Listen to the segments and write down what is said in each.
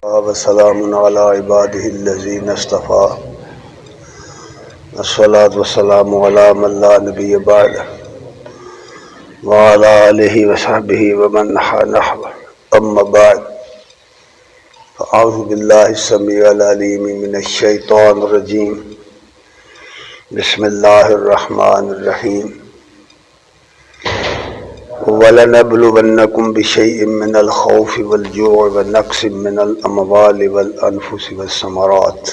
وسلام على عباده الذين اصطفى الصلاة والسلام على من لا نبي بعده وعلى آله وصحبه ومن نحى نحوه أما بعد فأعوذ بالله السميع العليم من الشيطان الرجيم بسم الله الرحمن الرحيم وَلَنَبْلُوَنَّكُمْ بِشَيْءٍ مِّنَ الْخَوْفِ وَالْجُوعِ وَنَقْصٍ مِّنَ الْأَمْوَالِ وَالْأَنفُسِ وَالثَّمَرَاتِ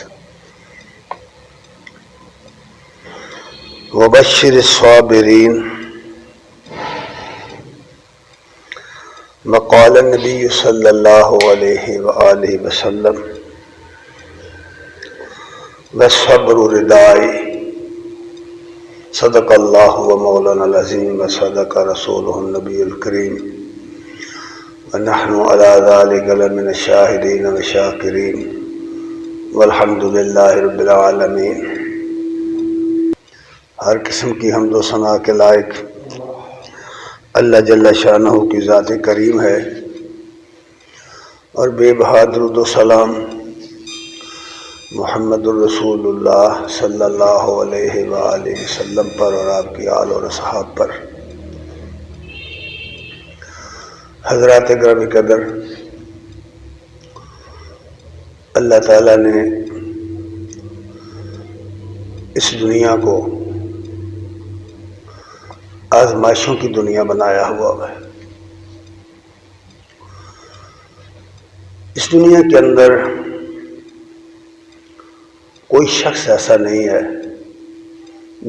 وَبَشِّرِ الصَّابِرِينَ. وقال النبي صلى الله عليه وآله وسلم والصبر ردائي صدق اللہ و مولانا العظیم و صدق رسولہ النبی الکریم ونحن علی ذلک لمن الشاہدین و شاکرین والحمد للہ رب العالمین. ہر قسم کی حمد و ثنا کے لائق اللہ جل شانہ کی ذات کریم ہے اور بے بہا درود و سلام محمد الرسول اللہ صلی اللہ علیہ وآلہ وسلم پر اور آپ کی آل اور اصحاب پر. حضرات گرامی قدر، اللہ تعالیٰ نے اس دنیا کو آزمائشوں کی دنیا بنایا ہوا ہے. اس دنیا کے اندر کوئی شخص ایسا نہیں ہے،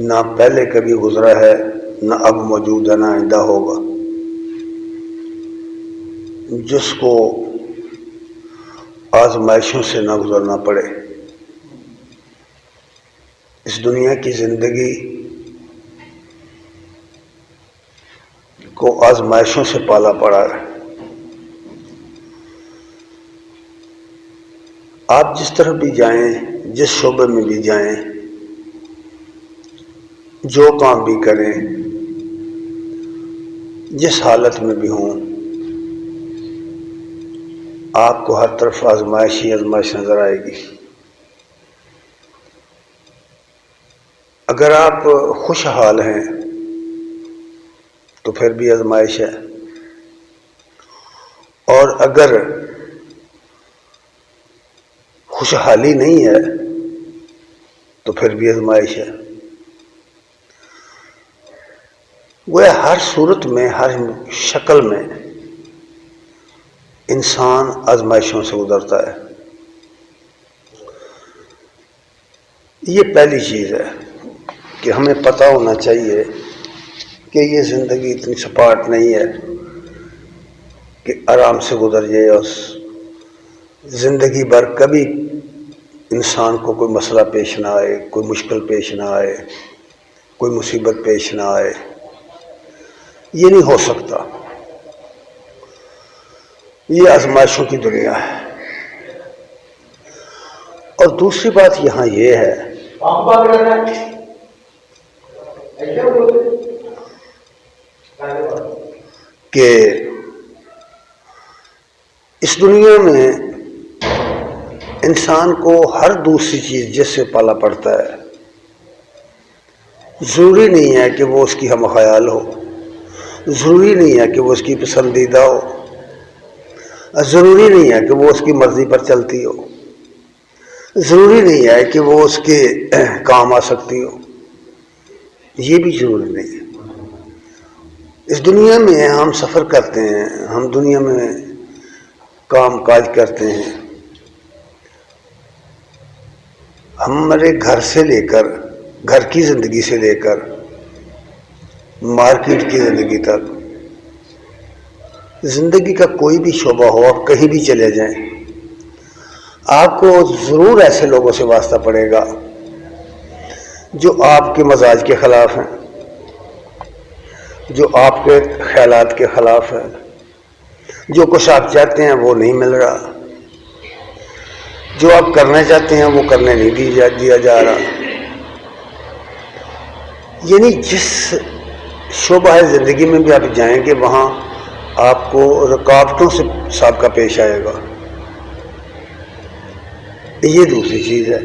نہ پہلے کبھی گزرا ہے، نہ اب موجود ہے، نہ آئندہ ہوگا، جس کو آزمائشوں سے نہ گزرنا پڑے. اس دنیا کی زندگی کو آزمائشوں سے پالا پڑا ہے. آپ جس طرف بھی جائیں، جس شعبے میں بھی جائیں، جو کام بھی کریں، جس حالت میں بھی ہوں، آپ کو ہر طرف آزمائش ہی آزمائش نظر آئے گی. اگر آپ خوشحال ہیں تو پھر بھی آزمائش ہے، اور اگر خوشحالی نہیں ہے تو پھر بھی آزمائش ہے. گویا ہر صورت میں، ہر شکل میں انسان آزمائشوں سے گزرتا ہے. یہ پہلی چیز ہے کہ ہمیں پتہ ہونا چاہیے کہ یہ زندگی اتنی سپاٹ نہیں ہے کہ آرام سے گزر جائے اور زندگی بھر کبھی انسان کو کوئی مسئلہ پیش نہ آئے، کوئی مشکل پیش نہ آئے، کوئی مصیبت پیش نہ آئے. یہ نہیں ہو سکتا. یہ آزمائشوں کی دنیا ہے. اور دوسری بات یہاں یہ ہے کہ اس دنیا میں انسان کو ہر دوسری چیز جس سے پالا پڑتا ہے، ضروری نہیں ہے کہ وہ اس کی ہم خیال ہو، ضروری نہیں ہے کہ وہ اس کی پسندیدہ ہو، ضروری نہیں ہے کہ وہ اس کی مرضی پر چلتی ہو، ضروری نہیں ہے کہ وہ اس کے کام آ سکتی ہو. یہ بھی ضروری نہیں ہے. اس دنیا میں ہم سفر کرتے ہیں، ہم دنیا میں کام کاج کرتے ہیں. ہمارے گھر سے لے کر، گھر کی زندگی سے لے کر مارکیٹ کی زندگی تک، زندگی کا کوئی بھی شعبہ ہو، آپ کہیں بھی چلے جائیں، آپ کو ضرور ایسے لوگوں سے واسطہ پڑے گا جو آپ کے مزاج کے خلاف ہیں، جو آپ کے خیالات کے خلاف ہیں، جو کچھ آپ چاہتے ہیں وہ نہیں مل رہا، جو آپ کرنا چاہتے ہیں وہ کرنے نہیں دیا جا رہا. یعنی جس شعبہ زندگی میں بھی آپ جائیں گے وہاں آپ کو رکاوٹوں سے سابقہ پیش آئے گا. یہ دوسری چیز ہے۔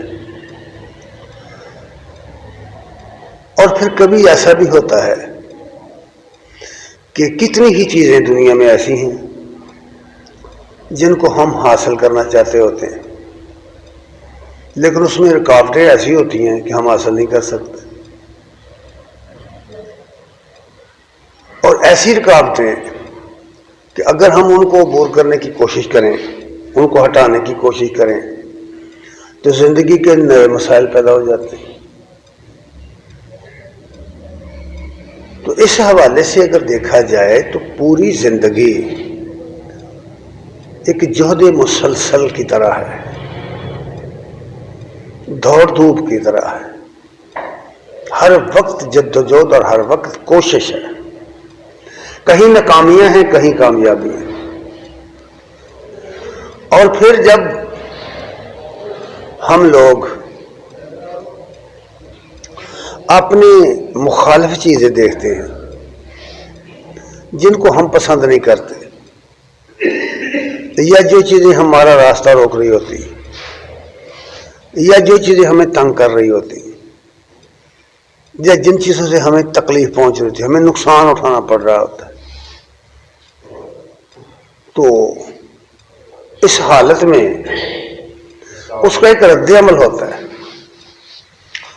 اور پھر کبھی ایسا بھی ہوتا ہے کہ کتنی ہی چیزیں دنیا میں ایسی ہیں جن کو ہم حاصل کرنا چاہتے ہوتے ہیں، لیکن اس میں رکاوٹیں ایسی ہوتی ہیں کہ ہم حاصل نہیں کر سکتے، اور ایسی رکاوٹیں کہ اگر ہم ان کو عبور کرنے کی کوشش کریں، ان کو ہٹانے کی کوشش کریں، تو زندگی کے نئے مسائل پیدا ہو جاتے ہیں۔ تو اس حوالے سے اگر دیکھا جائے تو پوری زندگی ایک جہد مسلسل کی طرح ہے، دوڑ دھوپ کی طرح ہے، ہر وقت جدوجہد اور ہر وقت کوشش ہے، کہیں ناکامیاں ہیں کہیں کامیابیاں ہیں۔ اور پھر جب ہم لوگ اپنی مخالف چیزیں دیکھتے ہیں جن کو ہم پسند نہیں کرتے، یا جو چیزیں ہمارا راستہ روک رہی ہوتی، یا جو چیزیں ہمیں تنگ کر رہی ہوتی، یا جن چیزوں سے ہمیں تکلیف پہنچ رہی ہوتی، ہمیں نقصان اٹھانا پڑ رہا ہوتا ہے، تو اس حالت میں اس کا ایک رد عمل ہوتا ہے۔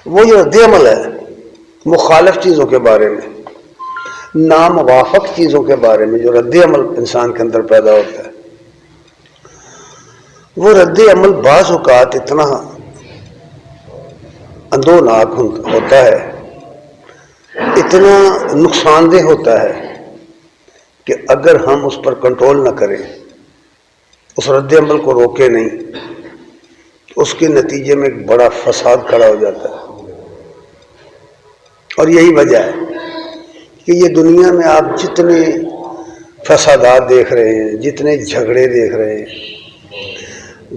وہ جو رد عمل ہے مخالف چیزوں کے بارے میں، ناموافق چیزوں کے بارے میں جو رد عمل انسان کے اندر پیدا ہوتا ہے، وہ رد عمل بعض اوقات اتنا اندوناک ہوتا ہے، اتنا نقصان دہ ہوتا ہے کہ اگر ہم اس پر کنٹرول نہ کریں، اس رد عمل کو روکے نہیں، تو اس کے نتیجے میں ایک بڑا فساد کھڑا ہو جاتا ہے۔ اور یہی وجہ ہے کہ یہ دنیا میں آپ جتنے فسادات دیکھ رہے ہیں، جتنے جھگڑے دیکھ رہے ہیں،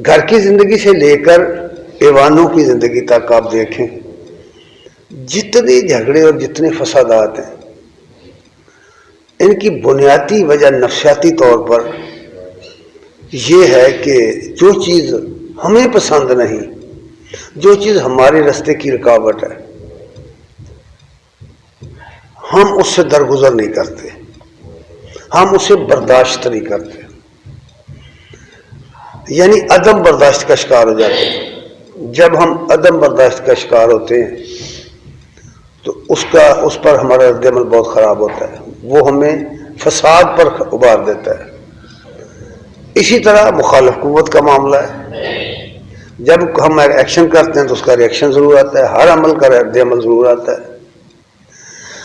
گھر کی زندگی سے لے کر ایوانوں کی زندگی تک آپ دیکھیں، جتنے جھگڑے اور جتنے فسادات ہیں، ان کی بنیادی وجہ نفسیاتی طور پر یہ ہے کہ جو چیز ہمیں پسند نہیں، جو چیز ہمارے راستے کی رکاوٹ ہے، ہم اس سے درگزر نہیں کرتے، ہم اسے برداشت نہیں کرتے، یعنی عدم برداشت کا شکار ہو جاتے ہیں۔ جب ہم عدم برداشت کا شکار ہوتے ہیں تو اس پر ہمارا رد عمل بہت خراب ہوتا ہے، وہ ہمیں فساد پر ابھار دیتا ہے۔ اسی طرح مخالف قوت کا معاملہ ہے، جب ہم ایکشن کرتے ہیں تو اس کا ریئیکشن ضرور آتا ہے، ہر عمل کا رد عمل ضرور آتا ہے۔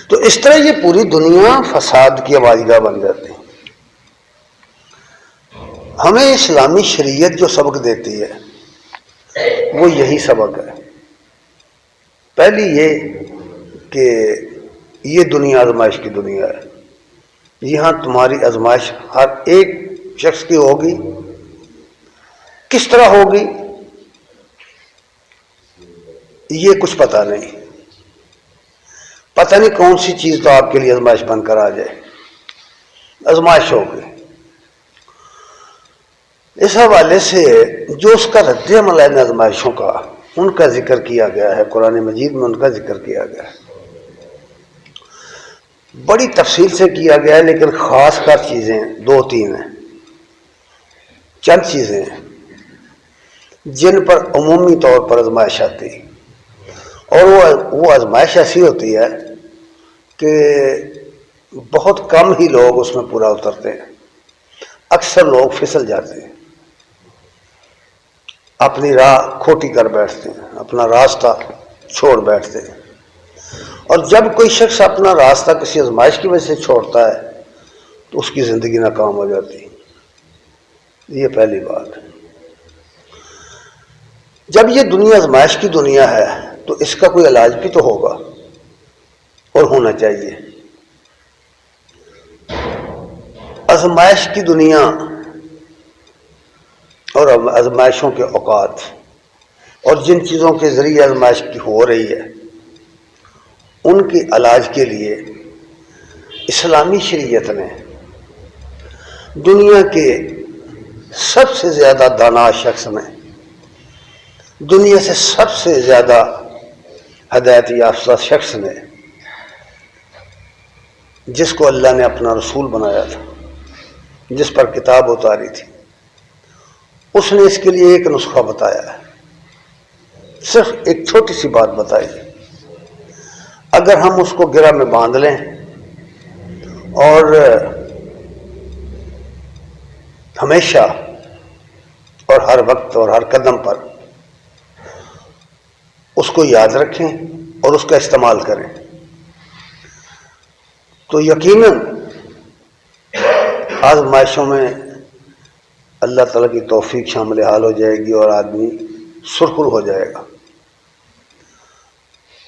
تو اس طرح یہ پوری دنیا فساد کی آوازگاہ بن جاتی ہے۔ ہمیں اسلامی شریعت جو سبق دیتی ہے وہ یہی سبق ہے۔ پہلی یہ کہ یہ دنیا آزمائش کی دنیا ہے، یہاں تمہاری آزمائش ہر ایک شخص کی ہوگی، کس طرح ہوگی یہ کچھ پتہ نہیں، پتہ نہیں کون سی چیز تو آپ کے لیے آزمائش بن کر آ جائے، آزمائش ہوگی۔ اس حوالے سے جو اس کا رد عمل ہے آزمائشوں کا، ان کا ذکر کیا گیا ہے قرآن مجید میں، ان کا ذکر کیا گیا ہے، بڑی تفصیل سے کیا گیا ہے، لیکن خاص کر چیزیں دو تین ہیں، چند چیزیں ہیں جن پر عمومی طور پر آزمائش آتی ہے، اور وہ آزمائش ایسی ہوتی ہے کہ بہت کم ہی لوگ اس میں پورا اترتے ہیں، اکثر لوگ پھسل جاتے ہیں، اپنی راہ کھوٹی کر بیٹھتے ہیں، اپنا راستہ چھوڑ بیٹھتے ہیں۔ اور جب کوئی شخص اپنا راستہ کسی آزمائش کی وجہ سے چھوڑتا ہے تو اس کی زندگی ناکام ہو جاتی ہے۔ یہ پہلی بات۔ جب یہ دنیا آزمائش کی دنیا ہے تو اس کا کوئی علاج بھی تو ہوگا اور ہونا چاہیے۔ آزمائش کی دنیا اور آزمائشوں کے اوقات اور جن چیزوں کے ذریعے آزمائش کی ہو رہی ہے، ان کے علاج کے لیے اسلامی شریعت نے دنیا کے سب سے زیادہ دانا شخص نے دنیا سے سب سے زیادہ ہدایت یافتہ شخص نے، جس کو اللہ نے اپنا رسول بنایا تھا، جس پر کتاب اتاری تھی، اس نے اس کے لیے ایک نسخہ بتایا ہے، صرف ایک چھوٹی سی بات بتائی ہے۔ اگر ہم اس کو گرہ میں باندھ لیں اور ہمیشہ اور ہر وقت اور ہر قدم پر اس کو یاد رکھیں اور اس کا استعمال کریں، تو یقیناً آزمائشوں میں اللہ تعالیٰ کی توفیق شامل حال ہو جائے گی اور آدمی سرخر ہو جائے گا۔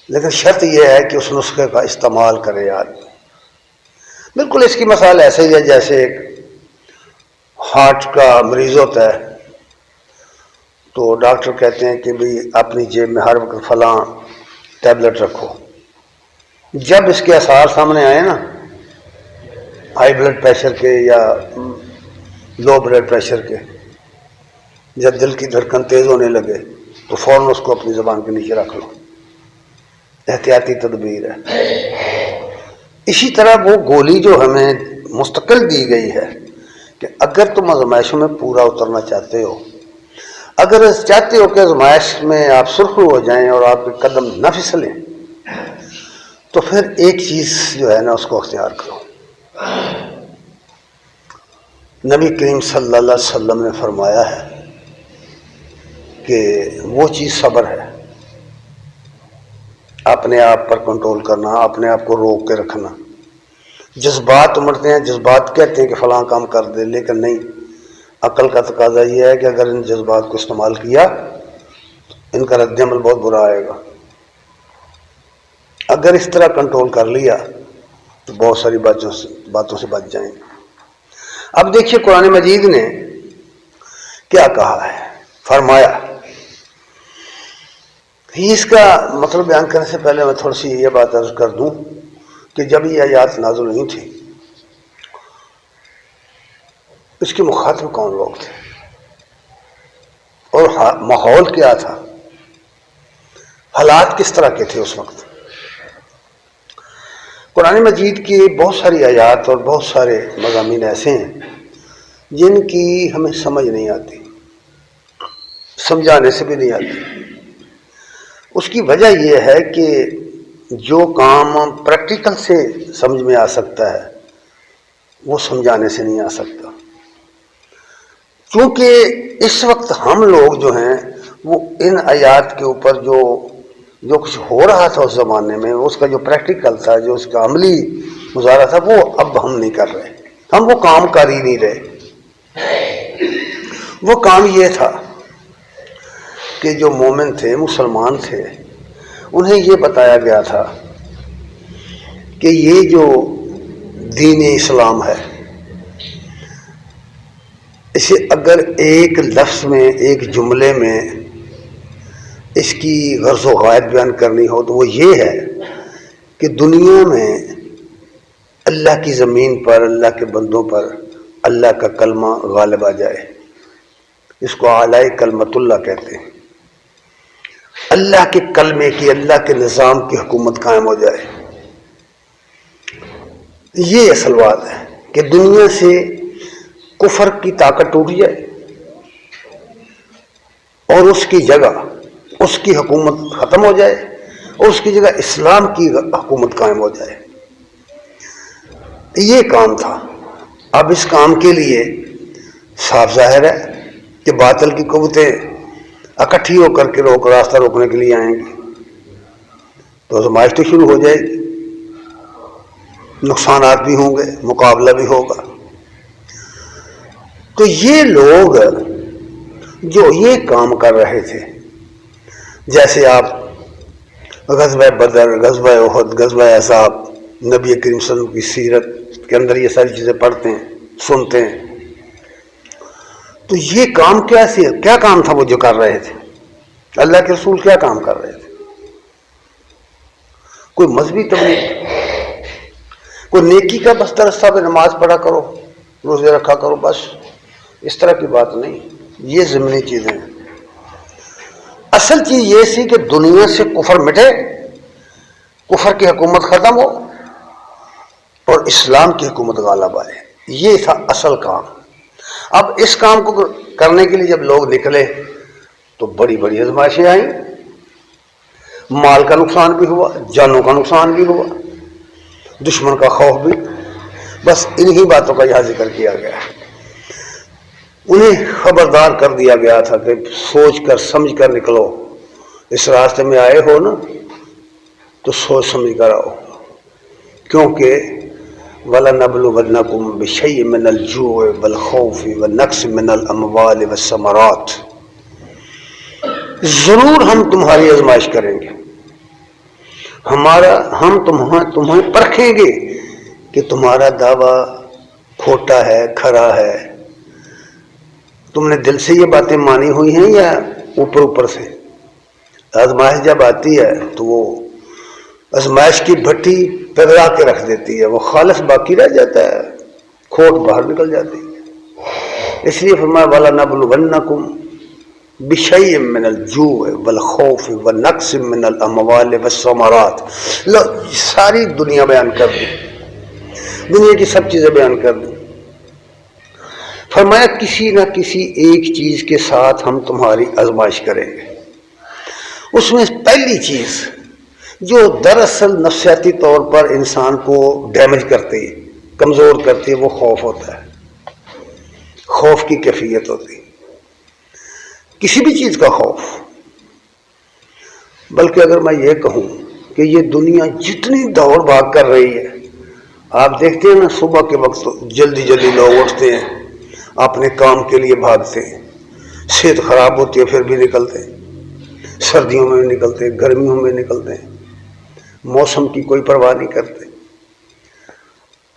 لیکن شرط یہ ہے کہ اس نسخے کا استعمال کرے آدمی۔ بالکل اس کی مثال ایسے ہی ہے جیسے ایک ہارٹ کا مریض ہوتا ہے تو ڈاکٹر کہتے ہیں کہ بھئی اپنی جیب میں ہر وقت فلاں ٹیبلٹ رکھو۔ جب اس کے آثار سامنے آئے نا، ہائی بلڈ پریشر کے یا لو بلڈ پریشر کے، جب دل کی دھڑکن تیز ہونے لگے تو فوراً اس کو اپنی زبان کے نیچے رکھ لو، احتیاطی تدبیر ہے۔ اسی طرح وہ گولی جو ہمیں مستقل دی گئی ہے کہ اگر تم آزمائشوں میں پورا اترنا چاہتے ہو، اگر چاہتے ہو کہ آزمائش میں آپ سرخرو ہو جائیں اور آپ کے قدم نہ پھسلیں، تو پھر ایک چیز جو ہے نا اس کو اختیار کرو۔ نبی کریم صلی اللہ علیہ وسلم نے فرمایا ہے کہ وہ چیز صبر ہے، اپنے آپ پر کنٹرول کرنا، اپنے آپ کو روک کے رکھنا۔ جذبات امڑتے ہیں، جذبات کہتے ہیں کہ فلاں کام کر دے، لیکن نہیں، عقل کا تقاضا یہ ہے کہ اگر ان جذبات کو استعمال کیا تو ان کا رد عمل بہت برا آئے گا۔ اگر اس طرح کنٹرول کر لیا تو بہت ساری باتوں سے بچ جائیں گے۔ اب دیکھیے قرآن مجید نے کیا کہا ہے، فرمایا۔ اس کا مطلب بیان کرنے سے پہلے میں تھوڑی سی یہ بات عرض کر دوں کہ جب یہ آیات نازل ہوئی تھی، اس کے مخاطب کون لوگ تھے اور ماحول کیا تھا، حالات کس طرح کے تھے اس وقت۔ قرآن مجید کی بہت ساری آیات اور بہت سارے مضامین ایسے ہیں جن کی ہمیں سمجھ نہیں آتی، سمجھانے سے بھی نہیں آتی۔ اس کی وجہ یہ ہے کہ جو کام پریکٹیکل سے سمجھ میں آ سکتا ہے وہ سمجھانے سے نہیں آ سکتا، کیونکہ اس وقت ہم لوگ جو ہیں وہ ان آیات کے اوپر جو کچھ ہو رہا تھا اس زمانے میں، اس کا جو پریکٹیکل تھا، جو اس کا عملی مظاہرہ تھا، وہ اب ہم نہیں کر رہے، ہم وہ کام کر ہی نہیں رہے۔ وہ کام یہ تھا کہ جو مومن تھے، مسلمان تھے، انہیں یہ بتایا گیا تھا کہ یہ جو دین اسلام ہے، اسے اگر ایک لفظ میں، ایک جملے میں اس کی غرض و غایت بیان کرنی ہو تو وہ یہ ہے کہ دنیا میں اللہ کی زمین پر، اللہ کے بندوں پر اللہ کا کلمہ غالب آ جائے۔ اس کو اعلی کلمت اللہ کہتے ہیں، اللہ کے کلمے کی، اللہ کے نظام کی حکومت قائم ہو جائے۔ یہ اصل بات ہے کہ دنیا سے کفر کی طاقت ٹوٹ جائے اور اس کی جگہ اس کی حکومت ختم ہو جائے اور اس کی جگہ اسلام کی حکومت قائم ہو جائے۔ یہ کام تھا۔ اب اس کام کے لیے صاف ظاہر ہے کہ باطل کی قوتیں اکٹھی ہو کر کے راستہ روکنے کے لیے آئیں گی، تو آزمائش تو شروع ہو جائے گی، نقصانات بھی ہوں گے، مقابلہ بھی ہوگا۔ تو یہ لوگ جو یہ کام کر رہے تھے، جیسے آپ غزوہ بدر، غزوہ احد، غزوہ احزاب، نبی کریم صلی اللہ علیہ وسلم کی سیرت کے اندر یہ ساری چیزیں پڑھتے ہیں، سنتے ہیں، تو یہ کام کیا کام تھا وہ جو کر رہے تھے؟ اللہ کے رسول کیا کام کر رہے تھے؟ کوئی مذہبی تبلیغ، کوئی نیکی کا بس رستہ پہ نماز پڑھا کرو، روزے رکھا کرو، بس اس طرح کی بات نہیں، یہ ضمنی چیزیں ہیں۔ اصل چیز یہ سی کہ دنیا سے کفر مٹے، کفر کی حکومت ختم ہو اور اسلام کی حکومت غالب آئے، یہ تھا اصل کام۔ اب اس کام کو کرنے کے لیے جب لوگ نکلے تو بڑی بڑی آزمائشیں آئیں، مال کا نقصان بھی ہوا، جانوں کا نقصان بھی ہوا، دشمن کا خوف بھی۔ بس انہی باتوں کا یہاں ذکر کیا گیا ہے۔ انہیں خبردار کر دیا گیا تھا کہ سوچ کر سمجھ کر نکلو، اس راستے میں آئے ہو نا تو سوچ سمجھ کر آؤ، کیونکہ وَلَنَبْلُوَنَّكُمْ بِشَيْءٍ مِّنَ الْجُوعِ وَالْخَوْفِ وَالنَّقْصِ مِّنَ الْأَمْوَالِ وَالثَّمَرَاتِ، ضرور ہم تمہاری آزمائش کریں گے، ہم تمہیں پرکھیں گے کہ تمہارا دعویٰ کھوٹا ہے، کھرا ہے، تم نے دل سے یہ باتیں مانی ہوئی ہیں یا اوپر اوپر سے۔ آزمائش جب آتی ہے تو وہ آزمائش کی بھٹی پگھلا کے رکھ دیتی ہے، وہ خالص باقی رہ جاتا ہے، کھوٹ باہر نکل جاتی ہے۔ اس لیے فرمایا وَلَنَبْلُوَنَّكُمْ بِشَيْءٍ مِّنَ الْجُوعِ وَالْخَوْفِ وَالنَّقْصِ مِّنَ الْأَمْوَالِ وَالثَّمَرَاتِ۔ لو ساری دنیا بیان کر دی، دنیا کی سب چیزیں بیان کر دی۔ فرمایا کسی نہ کسی ایک چیز کے ساتھ ہم تمہاری آزمائش کریں گے۔ اس میں پہلی چیز جو دراصل نفسیاتی طور پر انسان کو ڈیمیج کرتی ہے، کمزور کرتی ہے، وہ خوف ہوتا ہے، خوف کی کیفیت ہوتی ہے، کسی بھی چیز کا خوف۔ بلکہ اگر میں یہ کہوں کہ یہ دنیا جتنی دوڑ بھاگ کر رہی ہے، آپ دیکھتے ہیں نا صبح کے وقت جلدی جلدی لوگ اٹھتے ہیں، اپنے کام کے لیے بھاگتے ہیں، صحت خراب ہوتی ہے پھر بھی نکلتے ہیں، سردیوں میں بھی نکلتے ہیں، گرمیوں میں نکلتے ہیں، موسم کی کوئی پرواہ نہیں کرتے،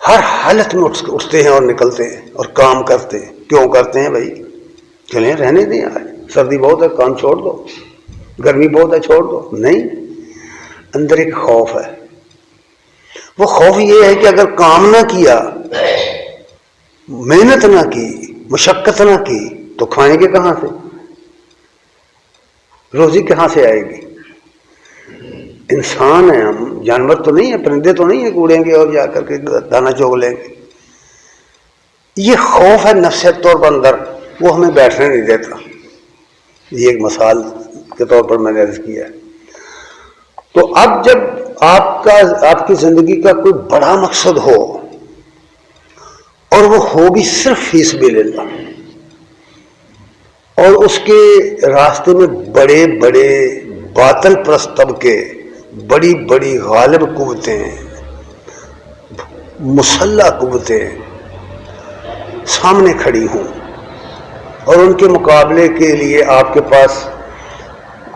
ہر حالت میں اٹھتے ہیں اور نکلتے ہیں اور کام کرتے ہیں۔ کیوں کرتے ہیں بھائی؟ چلیں رہنے دیں، آج سردی بہت ہے کام چھوڑ دو، گرمی بہت ہے چھوڑ دو، نہیں، اندر ایک خوف ہے۔ وہ خوف یہ ہے کہ اگر کام نہ کیا، محنت نہ کی، مشقت نہ کی تو کھائیں گے کہاں سے؟ روزی کہاں سے آئے گی؟ انسان ہیں ہم، جانور تو نہیں ہیں، پرندے تو نہیں ہیں کہ اڑیں گے اور جا کر کے دانا چوگ لیں گے۔ یہ خوف ہے نفسیت طور پر اندر، وہ ہمیں بیٹھنے نہیں دیتا۔ یہ ایک مثال کے طور پر میں نے عرض کیا ہے۔ تو اب جب آپ کی زندگی کا کوئی بڑا مقصد ہو اور وہ ہو بھی صرف فی سبیل اللہ، اور اس کے راستے میں بڑے بڑے باطل پرست طبقے، بڑی بڑی غالب قوتیں، مسلح قوتیں سامنے کھڑی ہوں اور ان کے مقابلے کے لیے آپ کے پاس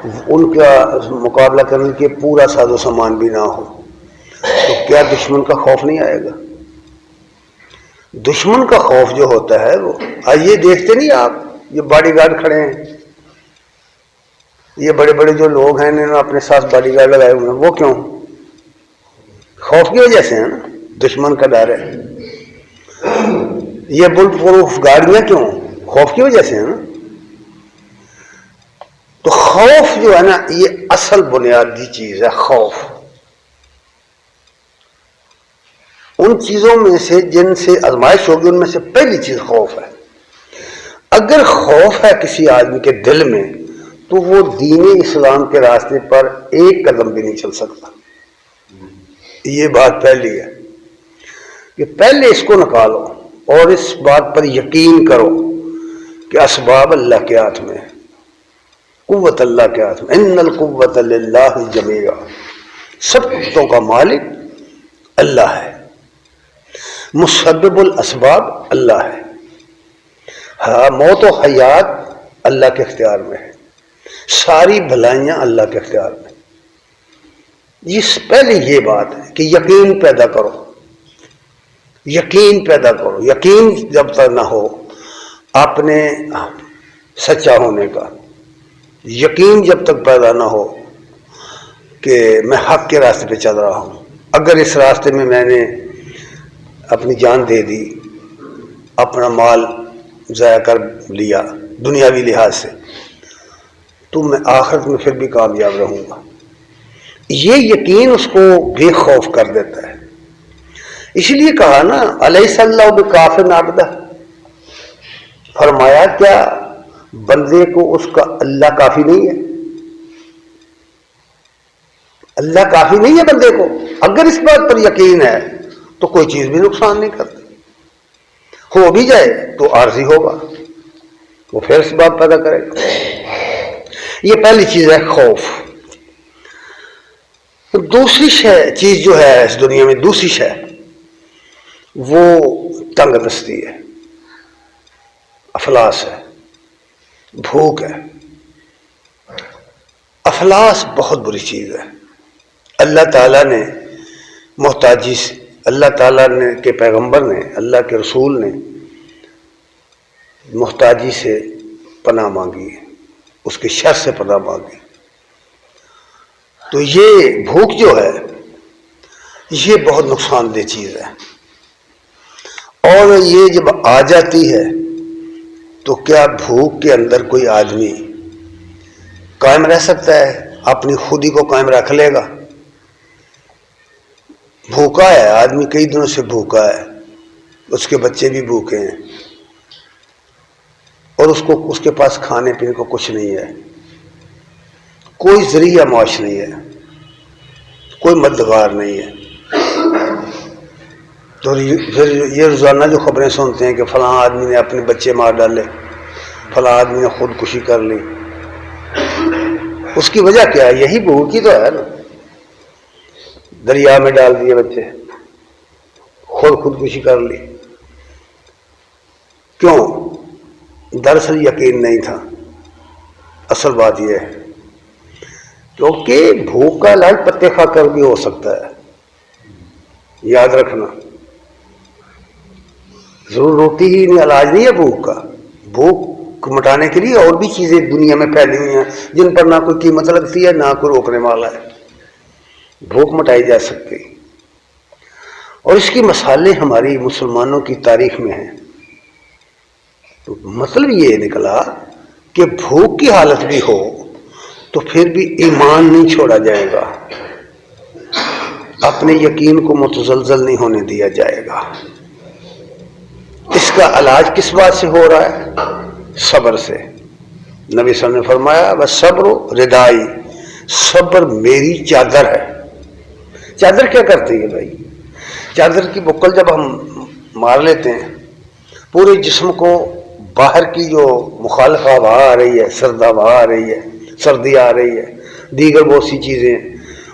ان کا مقابلہ کرنے کے پورا ساز و سامان بھی نہ ہو، تو کیا دشمن کا خوف نہیں آئے گا؟ دشمن کا خوف جو ہوتا ہے وہ، آئیے دیکھتے نہیں آپ، یہ باڈی گارڈ کھڑے ہیں، یہ بڑے بڑے جو لوگ ہیں انہوں نے اپنے ساتھ باڈی گارڈ لگائے ہوئے ہیں، وہ کیوں؟ خوف کی وجہ سے ہے نا، دشمن کا ڈر ہے۔ یہ بل پروف گاڑیاں کیوں؟ خوف کی وجہ سے ہے نا۔ تو خوف جو ہے نا، یہ اصل بنیادی چیز ہے، خوف۔ ان چیزوں میں سے جن سے آزمائش ہوگی ان میں سے پہلی چیز خوف ہے۔ اگر خوف ہے کسی آدمی کے دل میں تو وہ دین اسلام کے راستے پر ایک قدم بھی نہیں چل سکتا۔ یہ بات پہلی ہے کہ پہلے اس کو نکالو اور اس بات پر یقین کرو کہ اسباب اللہ کے ہاتھ میں ہے، قوت اللہ کے ہاتھ میں، ان القوت للہ جمیعا، سب قوتوں کا مالک اللہ ہے، مسبب الاسباب اللہ ہے، ہاں موت و حیات اللہ کے اختیار میں ہے، ساری بھلائیاں اللہ کے اختیار میں۔ اس پہلے یہ بات ہے کہ یقین پیدا کرو، یقین پیدا کرو۔ یقین جب تک نہ ہو اپنے سچا ہونے کا، یقین جب تک پیدا نہ ہو کہ میں حق کے راستے پہ چل رہا ہوں، اگر اس راستے میں میں نے اپنی جان دے دی، اپنا مال ضائع کر لیا دنیاوی لحاظ سے، تو میں آخرت میں پھر بھی کامیاب رہوں گا۔ یہ یقین اس کو بے خوف کر دیتا ہے۔ اس لیے کہا نا الیس اللہ بکاف عبدہ، فرمایا کیا بندے کو اس کا اللہ کافی نہیں ہے؟ اللہ کافی نہیں ہے بندے کو؟ اگر اس بات پر یقین ہے تو کوئی چیز بھی نقصان نہیں کرتی، ہو بھی جائے تو عارضی ہوگا، وہ پھر اس بات پیدا کرے گا۔ یہ پہلی چیز ہے خوف۔ دوسری چیز جو ہے اس دنیا میں، دوسری شے وہ تنگ دستی ہے، افلاس ہے، بھوک ہے۔ افلاس بہت بری چیز ہے۔ اللہ تعالیٰ نے محتاجی سے، اللہ تعالیٰ نے کے پیغمبر نے، اللہ کے رسول نے محتاجی سے پناہ مانگی ہے، اس کے شر سے پناہ مانگی۔ تو یہ بھوک جو ہے یہ بہت نقصان دہ چیز ہے، اور یہ جب آ جاتی ہے تو کیا بھوک کے اندر کوئی آدمی قائم رہ سکتا ہے؟ اپنی خودی کو قائم رکھ لے گا؟ بھوکا ہے آدمی، کئی دنوں سے بھوکا ہے، اس کے بچے بھی بھوکے ہیں، اور اس کے پاس کھانے پینے کو کچھ نہیں ہے، کوئی ذریعہ معاش نہیں ہے، کوئی مددگار نہیں ہے۔ تو پھر یہ روزانہ جو خبریں سنتے ہیں کہ فلاں آدمی نے اپنے بچے مار ڈالے، فلاں آدمی نے خودکشی کر لی، اس کی وجہ کیا ہے؟ یہی بھوک ہی تو ہے نا، دریا میں ڈال دیے بچے، خودکشی کر لی۔ کیوں؟ دراصل یقین نہیں تھا۔ اصل بات یہ ہے کیونکہ بھوک کا علاج پتے کھا کر بھی ہو سکتا ہے، یاد رکھنا، ضرور روٹی ہی علاج نہیں ہے بھوک کا۔ بھوک مٹانے کے لیے اور بھی چیزیں دنیا میں پھیلی ہوئی ہیں جن پر نہ کوئی قیمت لگتی ہے، نہ کوئی روکنے والا ہے، بھوک مٹائی جا سکتی، اور اس کی مثالیں ہماری مسلمانوں کی تاریخ میں ہیں۔ تو مطلب یہ نکلا کہ بھوک کی حالت بھی ہو تو پھر بھی ایمان نہیں چھوڑا جائے گا، اپنے یقین کو متزلزل نہیں ہونے دیا جائے گا۔ اس کا علاج کس بات سے ہو رہا ہے؟ صبر سے۔ نبی صلی اللہ علیہ وسلم نے فرمایا وَالصَّبْرُ رِدَائِي، صبر میری چادر ہے۔ چادر کیا کرتی ہے بھائی؟ چادر کی بکل جب ہم مار لیتے ہیں، پورے جسم کو باہر کی جو مخالف ہوا آ رہی ہے، سرد ہوا آ رہی ہے، سردی آ رہی ہے، دیگر بہت سی چیزیں،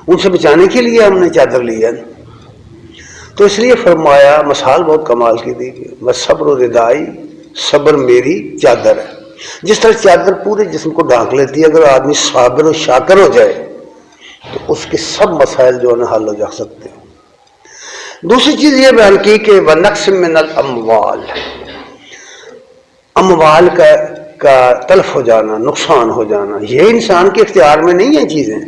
ان سے بچانے کے لیے ہم نے چادر لی ہے۔ تو اس لیے فرمایا، مثال بہت کمال کی دی کہ وَالصَّبْرُ رِدَائِي، صبر میری چادر ہے۔ جس طرح چادر پورے جسم کو ڈھانک لیتی ہے، اگر آدمی صابر و شاکر ہو جائے تو اس کے سب مسائل جو ہے نا حل ہو جا سکتے ہیں۔ دوسری چیز یہ بیان کی کہ وَنَقْصٍ مِّنَ الْأَمْوَالِ، اموال کا تلف ہو جانا، نقصان ہو جانا، یہ انسان کے اختیار میں نہیں ہیں چیزیں۔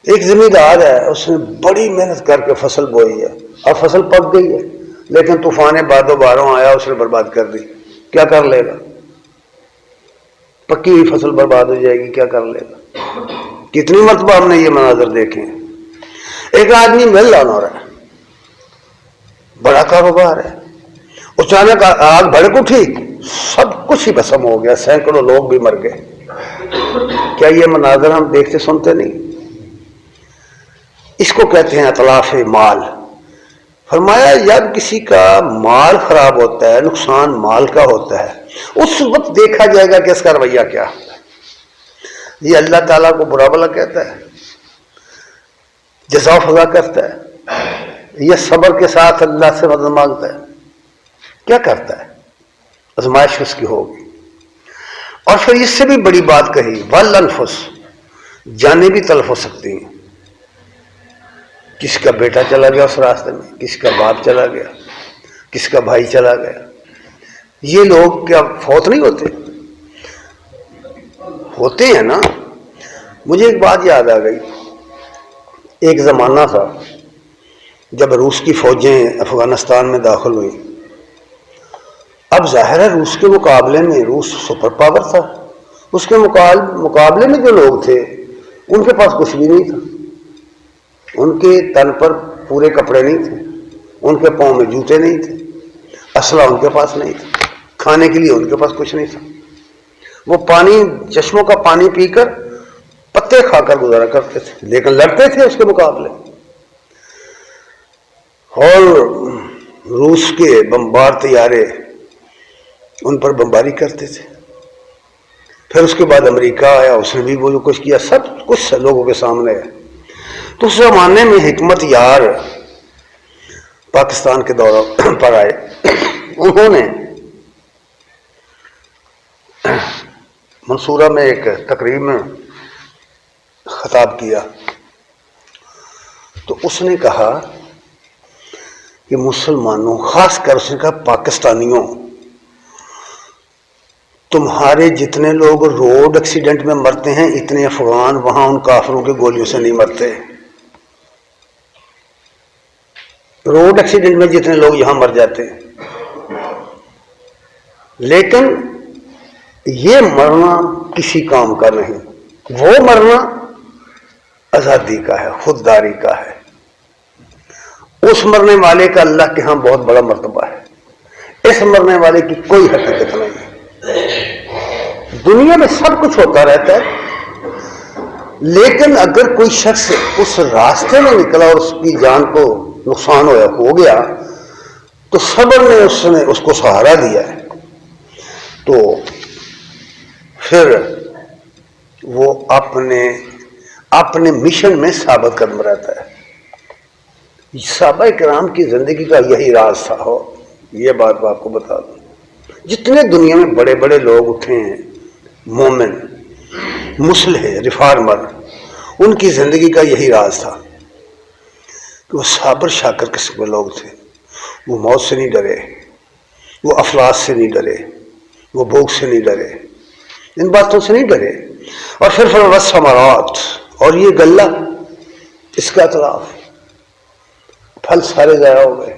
ایک زمیندار ہے، اس نے بڑی محنت کر کے فصل بوئی ہے، اب فصل پک گئی ہے، لیکن طوفان باد و باروں آیا، اس نے برباد کر دی، کیا کر لے گا؟ پکی ہوئی فصل برباد ہو جائے گی، کیا کر لے گا؟ کتنی مرتبہ ہم نے یہ مناظر دیکھے ہیں۔ ایک آدمی مل آنر ہے، بڑا کاروبار ہے، اچانک آگ بھڑک اٹھی، سب کچھ ہی بسم ہو گیا، سینکڑوں لوگ بھی مر گئے۔ کیا یہ مناظر ہم دیکھتے سنتے نہیں؟ اس کو کہتے ہیں اتلاف مال۔ فرمایا جب کسی کا مال خراب ہوتا ہے، نقصان مال کا ہوتا ہے، اس وقت دیکھا جائے گا کہ اس کا رویہ کیا ہے۔ یہ اللہ تعالیٰ کو برا بھلا کہتا ہے، جزا و سزا کرتا ہے، یہ صبر کے ساتھ اللہ سے مدد مانگتا ہے، کیا کرتا ہے؟ آزمائش اس کی ہوگی۔ اور پھر اس سے بھی بڑی بات کہی والانفس، جانیں بھی تلف ہو سکتی ہیں۔ کس کا بیٹا چلا گیا اس راستے میں، کس کا باپ چلا گیا، کس کا بھائی چلا گیا۔ یہ لوگ کیا فوت نہیں ہوتے؟ ہوتے ہیں نا۔ مجھے ایک بات یاد آ گئی، ایک زمانہ تھا جب روس کی فوجیں افغانستان میں داخل ہوئی۔ اب ظاہر ہے روس کے مقابلے میں روس سپر پاور تھا، اس کے مقابلے میں جو لوگ تھے ان کے پاس کچھ بھی نہیں تھا. ان کے تن پر پورے کپڑے نہیں تھے, ان کے پاؤں میں جوتے نہیں تھے, اسلحہ ان کے پاس نہیں تھا, کھانے کے لیے ان کے پاس کچھ نہیں تھا. وہ پانی, چشموں کا پانی پی کر, پتے کھا کر گزارا کرتے تھے, لیکن لڑتے تھے اس کے مقابلے. اور روس کے بمبار طیارے ان پر بمباری کرتے تھے. پھر اس کے بعد امریکہ آیا, اس نے بھی وہ جو کچھ کیا سب کچھ لوگوں کے سامنے ہے. تو اس زمانے میں حکمت یار پاکستان کے دورہ پر آئے. انہوں نے منصورہ میں ایک تقریب میں خطاب کیا تو اس نے کہا کہ مسلمانوں, خاص کر اس نے کہا پاکستانیوں, تمہارے جتنے لوگ روڈ ایکسیڈنٹ میں مرتے ہیں اتنے افغان وہاں ان کافروں کی گولیوں سے نہیں مرتے. روڈ ایکسیڈنٹ میں جتنے لوگ یہاں مر جاتے ہیں, لیکن یہ مرنا کسی کام کا نہیں. وہ مرنا آزادی کا ہے, خودداری کا ہے. اس مرنے والے کا اللہ کے ہاں بہت بڑا مرتبہ ہے. اس مرنے والے کی کوئی حقیقت نہیں ہے. دنیا میں سب کچھ ہوتا رہتا ہے, لیکن اگر کوئی شخص اس راستے میں نکلا اور اس کی جان کو نقصان ہو گیا تو صبر نے اس کو سہارا دیا ہے, تو پھر وہ اپنے مشن میں ثابت قدم رہتا ہے. صحابہ کرام کی زندگی کا یہی راز تھا. یہ بات میں آپ کو بتا دوں, جتنے دنیا میں بڑے بڑے لوگ اٹھے ہیں, مومن, مصلح, ریفارمر, ان کی زندگی کا یہی راز تھا کہ وہ صابر شاکر قسم کے لوگ تھے. وہ موت سے نہیں ڈرے, وہ افلاس سے نہیں ڈرے, وہ بھوک سے نہیں ڈرے, ان باتوں سے نہیں ڈرے. اور پھر ثمرات, اور یہ غلہ, اس کا اطراف, پھل سارے ضائع ہو گئے.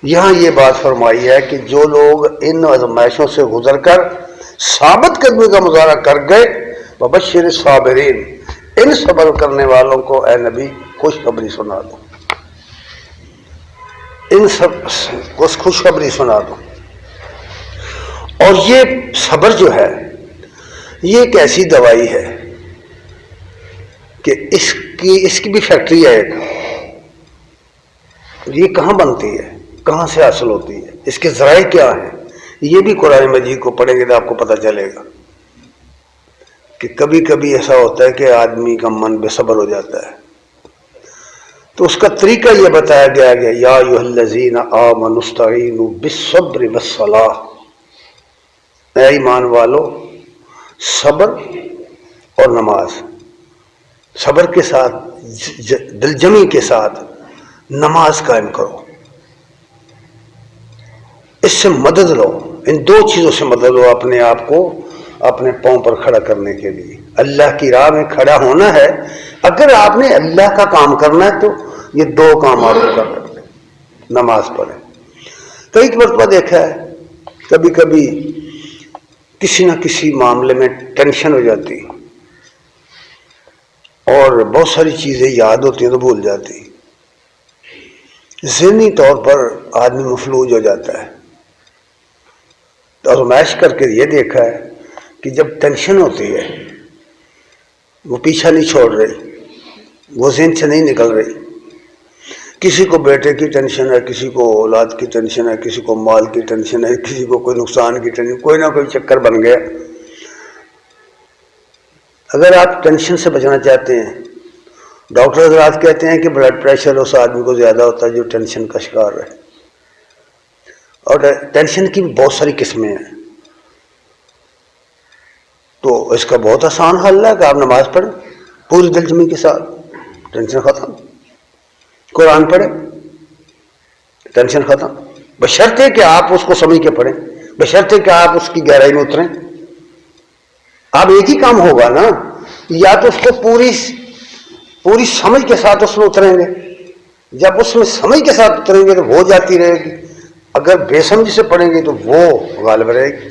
یہاں یہ بات فرمائی ہے کہ جو لوگ ان آزمائشوں سے گزر کر ثابت قدمی کا مظاہرہ کر گئے, وبشر صابرین, ان صبر کرنے والوں کو اے نبی خوشخبری سنا دو, ان سب کو خوشخبری سنا دو. اور یہ صبر جو ہے یہ ایک ایسی دوائی ہے کہ اس کی بھی فیکٹری ہے ایک. یہ کہاں بنتی ہے, کہاں سے حاصل ہوتی ہے, اس کے ذرائع کیا ہیں, یہ بھی قرآن مجید کو پڑھیں گے تو آپ کو پتہ چلے گا کہ کبھی کبھی ایسا ہوتا ہے کہ آدمی کا من بے صبر ہو جاتا ہے. تو اس کا طریقہ یہ بتایا گیا کہ یا ایھا الذین آمنوا استعینوا بالصبر والصلاۃ, اے ایمان والو صبر اور نماز, صبر کے ساتھ دلجمی کے ساتھ نماز قائم کرو, اس سے مدد لو, ان دو چیزوں سے مدد لو اپنے آپ کو اپنے پاؤں پر کھڑا کرنے کے لیے. اللہ کی راہ میں کھڑا ہونا ہے. اگر آپ نے اللہ کا کام کرنا ہے تو یہ دو کام آپ کو کر سکتے. نماز پڑھیں. کئی مرتبہ دیکھا ہے کبھی کبھی کسی نہ کسی معاملے میں ٹینشن ہو جاتی اور بہت ساری چیزیں یاد ہوتی ہیں تو بھول جاتی, ذہنی طور پر آدمی مفلوج ہو جاتا ہے. تو آزمائش کر کے یہ دیکھا ہے کہ جب ٹینشن ہوتی ہے وہ پیچھا نہیں چھوڑ رہی, وہ ذہن سے نہیں نکل رہی. کسی کو بیٹے کی ٹینشن ہے, کسی کو اولاد کی ٹینشن ہے, کسی کو مال کی ٹینشن ہے, کسی کو کوئی نقصان کی ٹینشن, کوئی نہ کوئی چکر بن گیا. اگر آپ ٹینشن سے بچنا چاہتے ہیں, ڈاکٹر حضرات کہتے ہیں کہ بلڈ پریشر اس آدمی کو زیادہ ہوتا ہے جو ٹینشن کا شکار ہے. اور ٹینشن کی بھی بہت ساری قسمیں ہیں. تو اس کا بہت آسان حل ہے کہ آپ نماز پڑھیں پوری دلجمی کے ساتھ, ٹینشن ختم. قرآن پڑھیں, ٹینشن ختم, بشرطے کہ آپ اس کو سمجھ کے پڑھیں, بشرطے کہ آپ اس کی گہرائی میں اتریں. آپ ایک ہی کام ہوگا نا, یا تو اس کو پوری سمجھ کے ساتھ اس میں اتریں گے. جب اس میں سمجھ کے ساتھ اتریں گے تو وہ جاتی رہے گی, اگر بے سمجھ سے پڑھیں گے تو وہ غالب رہے گی.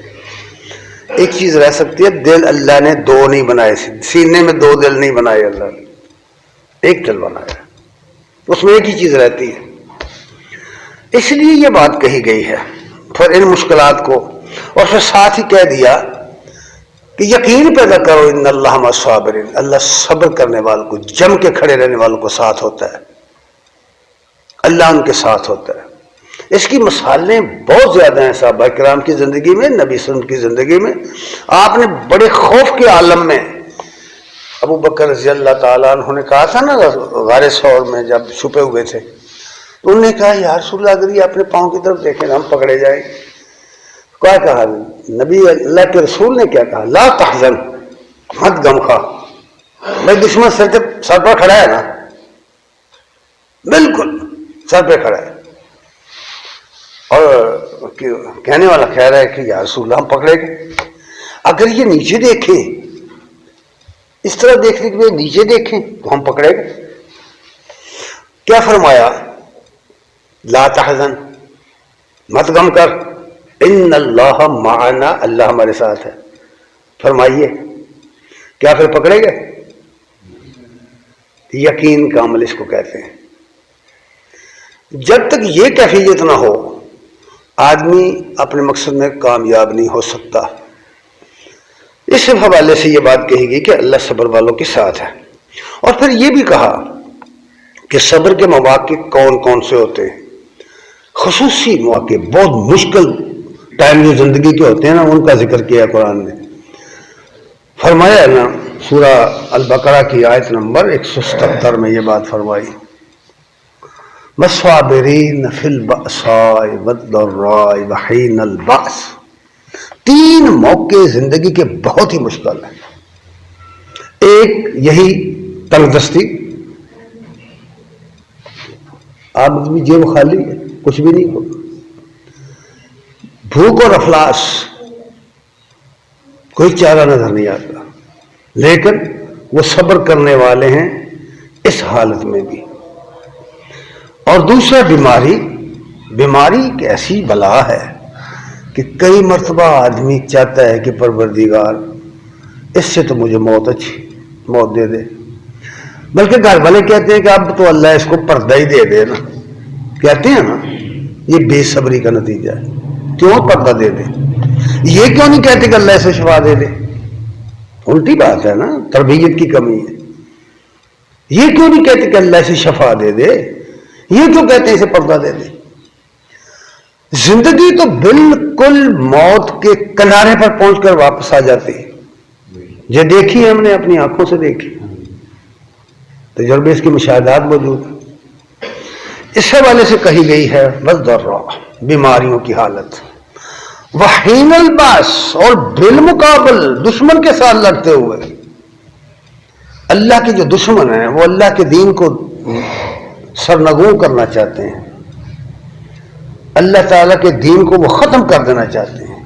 ایک چیز رہ سکتی ہے، دل اللہ نے دو نہیں بنائے، سینے میں دو دل نہیں بنائے اللہ نے، ایک دل بنایا، اس میں ایک ہی چیز رہتی ہے۔ اس لیے یہ بات کہی گئی ہے پھر ان مشکلات کو، اور پھر ساتھ ہی کہہ دیا کہ یقین پیدا کرو ان اللہ مع الصابرین، اللہ صبر کرنے والوں کو، جم کے کھڑے رہنے والوں کو ساتھ ہوتا ہے، اللہ ان کے ساتھ ہوتا ہے۔ اس کی مثالیں بہت زیادہ ہیں صحابہ کرام کی زندگی میں، نبی صلی اللہ علیہ وسلم کی زندگی میں۔ آپ نے بڑے خوف کے عالم میں ابو بکر رضی اللہ تعالیٰ عنہ نے کہا تھا نا غار ثور میں جب چھپے ہوئے تھے، تو انہوں نے کہا یا رسول اللہ اگر یہ اپنے پاؤں کی طرف دیکھیں ہم پکڑے جائیں۔ کیا کہا نبی اللہ کے رسول نے؟ کیا کہا؟ لا تحزن، مت غم خا، بھائی دشمن سر پر کھڑا ہے نا، بالکل سر پہ کھڑا ہے، اور کہنے والا کہہ رہا ہے کہ یا رسول اللہ ہم پکڑے گئے، اگر یہ نیچے دیکھیں، اس طرح دیکھنے کے لیے نیچے دیکھیں تو ہم پکڑے گئے۔ کیا فرمایا؟ لا تحزن، مت غم کر، ان اللہ معنا، اللہ ہمارے ساتھ ہے۔ فرمائیے کیا پھر پکڑے گئے؟ یقین کا عمل اس کو کہتے ہیں۔ جب تک یہ کیفیت نہ ہو آدمی اپنے مقصد میں کامیاب نہیں ہو سکتا۔ اس حوالے سے یہ بات کہی گئی کہ اللہ صبر والوں کے ساتھ ہے، اور پھر یہ بھی کہا کہ صبر کے مواقع کون کون سے ہوتے ہیں، خصوصی مواقع، بہت مشکل ٹائم جو زندگی کے ہوتے ہیں نا، ان کا ذکر کیا قرآن نے۔ فرمایا ہے نا سورہ البقرہ کی آیت نمبر 177 میں یہ بات فرمائی، والصابرین فی البأساء والضراء وحین البأس۔ تین موقع زندگی کے بہت ہی مشکل ہیں۔ ایک یہی تنگ دستی، آدمی جیب خالی ہے، کچھ بھی نہیں ہو، بھوک اور افلاس، کوئی چارہ نظر نہیں آتا، لیکن وہ صبر کرنے والے ہیں اس حالت میں بھی۔ اور دوسرا بیماری، بیماری ایک ایسی بلا ہے کہ کئی مرتبہ آدمی چاہتا ہے کہ پروردگار اس سے تو مجھے موت دے دے، بلکہ گھر والے کہتے ہیں کہ اب تو اللہ اس کو پردہ ہی دے دے نا، کہتے ہیں نا، یہ بے صبری کا نتیجہ ہے۔ کیوں پردہ دے دے؟ یہ کیوں نہیں کہتے کہ اللہ اسے شفا دے دے؟ الٹی بات ہے نا، تربیت کی کمی ہے۔ یہ کیوں نہیں کہتے کہ اللہ اسے شفا دے دے؟ یہ کیوں کہتے ہیں اسے پردہ دے دے؟ زندگی تو بالکل موت کے کنارے پر پہنچ کر واپس آ جاتی ہے۔ یہ دیکھی ہے ہم نے، اپنی آنکھوں سے دیکھی، تجربے اس کی مشاہدات موجود ہیں۔ اس حوالے سے کہی گئی ہے والضراء، بیماریوں کی حالت، وحین الباس، اور بالمقابل دشمن کے ساتھ لڑتے ہوئے۔ اللہ کے جو دشمن ہیں وہ اللہ کے دین کو سرنگوں کرنا چاہتے ہیں، اللہ تعالیٰ کے دین کو وہ ختم کر دینا چاہتے ہیں۔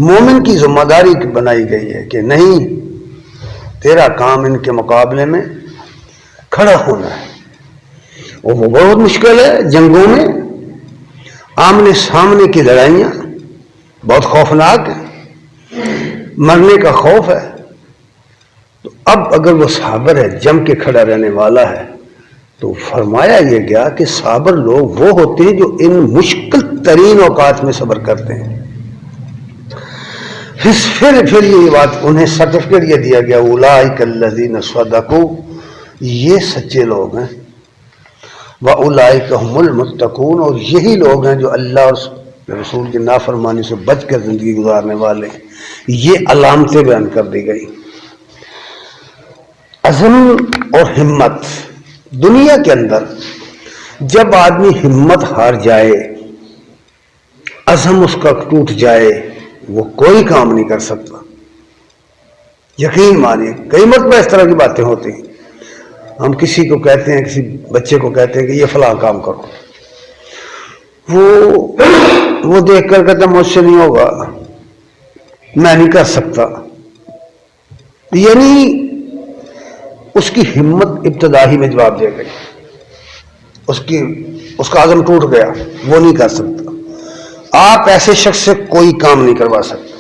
مومن کی ذمہ داری بنائی گئی ہے کہ نہیں، تیرا کام ان کے مقابلے میں کھڑا ہونا ہے، اور وہ بہت مشکل ہے۔ جنگوں میں آمنے سامنے کی لڑائیاں بہت خوفناک ہیں، مرنے کا خوف ہے۔ تو اب اگر وہ صابر ہے، جم کے کھڑا رہنے والا ہے، تو فرمایا یہ گیا کہ صابر لوگ وہ ہوتے ہیں جو ان مشکل ترین اوقات میں صبر کرتے ہیں۔ پھر یہ بات انہیں سرٹیفکیٹ یہ دیا گیا، اولئک الذین صدقوا، یہ سچے لوگ ہیں، واولئک هم المتقون، اور یہی لوگ ہیں جو اللہ اور رسول کی نافرمانی سے بچ کر زندگی گزارنے والے ہیں۔ یہ علامتیں بیان کر دی گئی۔ عزم اور ہمت، دنیا کے اندر جب آدمی ہمت ہار جائے، عزم اس کا ٹوٹ جائے، وہ کوئی کام نہیں کر سکتا۔ یقین مانیے، کئی مرتبہ اس طرح کی باتیں ہوتی ہیں، ہم کسی کو کہتے ہیں، کسی بچے کو کہتے ہیں کہ یہ فلاں کام کرو، وہ دیکھ کر کہتا مجھ سے نہیں ہوگا، میں نہیں کر سکتا، یعنی اس کی ہمت ابتدائی میں جواب دے گئی، اس کا عزم ٹوٹ گیا، وہ نہیں کر سکتا۔ آپ ایسے شخص سے کوئی کام نہیں کروا سکتے۔